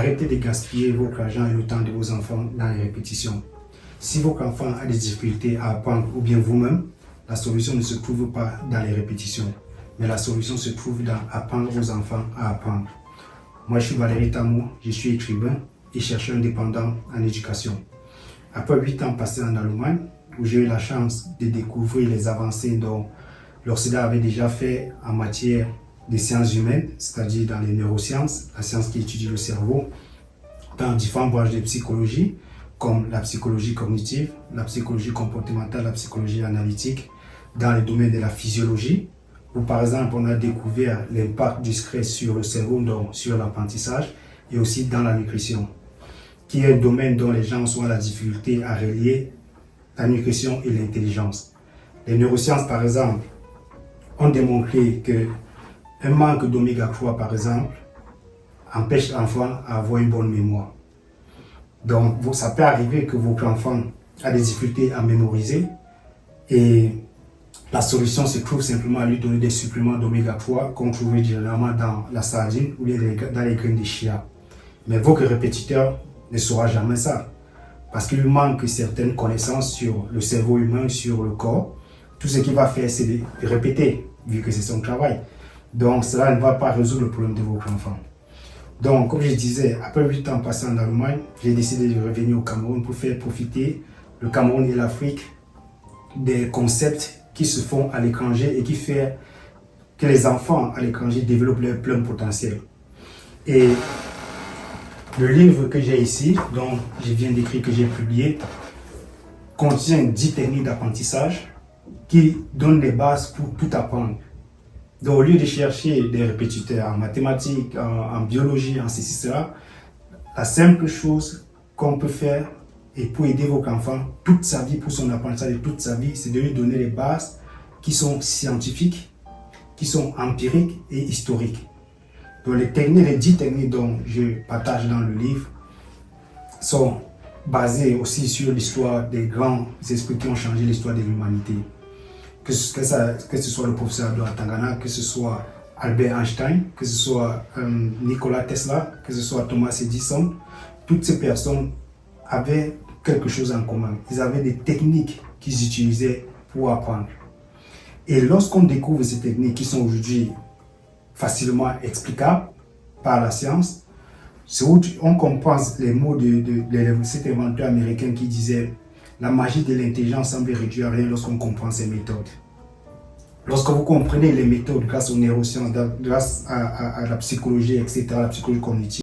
arrêtez de gaspiller votre argent et le temps de vos enfants dans les répétitions. Si votre enfant a des difficultés à apprendre ou bien vous-même, la solution ne se trouve pas dans les répétitions, mais la solution se trouve dans apprendre vos enfants à apprendre. Moi, je suis Valérie Tamou, je suis écrivain et chercheur indépendant en éducation. Après 8 ans passés en Allemagne, où j'ai eu la chance de découvrir les avancées dont l'Occident avait déjà fait en matière des sciences humaines, c'est-à-dire dans les neurosciences, la science qui étudie le cerveau, dans différentes branches de psychologie, comme la psychologie cognitive, la psychologie comportementale, la psychologie analytique, dans les domaines de la physiologie, où par exemple on a découvert l'impact du stress sur le cerveau, donc sur l'apprentissage, et aussi dans la nutrition, qui est un domaine dont les gens ont la difficulté à relier la nutrition et l'intelligence. Les neurosciences, par exemple, ont démontré qu'un manque d'oméga 3, par exemple, empêche l'enfant à avoir une bonne mémoire. Donc, ça peut arriver que votre enfant a des difficultés à mémoriser et la solution se trouve simplement à lui donner des suppléments d'oméga 3 qu'on trouve généralement dans la sardine ou bien dans les graines de chia. Mais votre répétiteur ne saura jamais ça parce qu'il lui manque certaines connaissances sur le cerveau humain, sur le corps. Tout ce qu'il va faire, c'est de répéter, vu que c'est son travail. Donc, cela ne va pas résoudre le problème de votre enfant. Donc, comme je disais, après 8 ans passés en Allemagne, j'ai décidé de revenir au Cameroun pour faire profiter le Cameroun et l'Afrique des concepts qui se font à l'étranger et qui fait que les enfants à l'étranger développent leur plein potentiel. Et le livre que j'ai ici, dont je viens d'écrire, que j'ai publié, contient 10 techniques d'apprentissage qui donnent les bases pour tout apprendre. Donc, au lieu de chercher des répétiteurs en mathématiques, en biologie, en ceci, cela, la simple chose qu'on peut faire et pour aider votre enfant toute sa vie, pour son apprentissage de toute sa vie, c'est de lui donner les bases qui sont scientifiques, qui sont empiriques et historiques. Donc, les 10 techniques dont je partage dans le livre sont basées aussi sur l'histoire des grands esprits qui ont changé l'histoire de l'humanité. Que ce soit le professeur Edouard Tangana, que ce soit Albert Einstein, que ce soit Nikola Tesla, que ce soit Thomas Edison, toutes ces personnes avaient quelque chose en commun. Ils avaient des techniques qu'ils utilisaient pour apprendre. Et lorsqu'on découvre ces techniques qui sont aujourd'hui facilement explicables par la science, c'est où on comprend les mots de cet inventeur américain qui disait « La magie de l'intelligence semble réduire à rien lorsqu'on comprend ses méthodes ». Lorsque vous comprenez les méthodes grâce aux neurosciences, grâce à la psychologie, etc., la psychologie cognitive,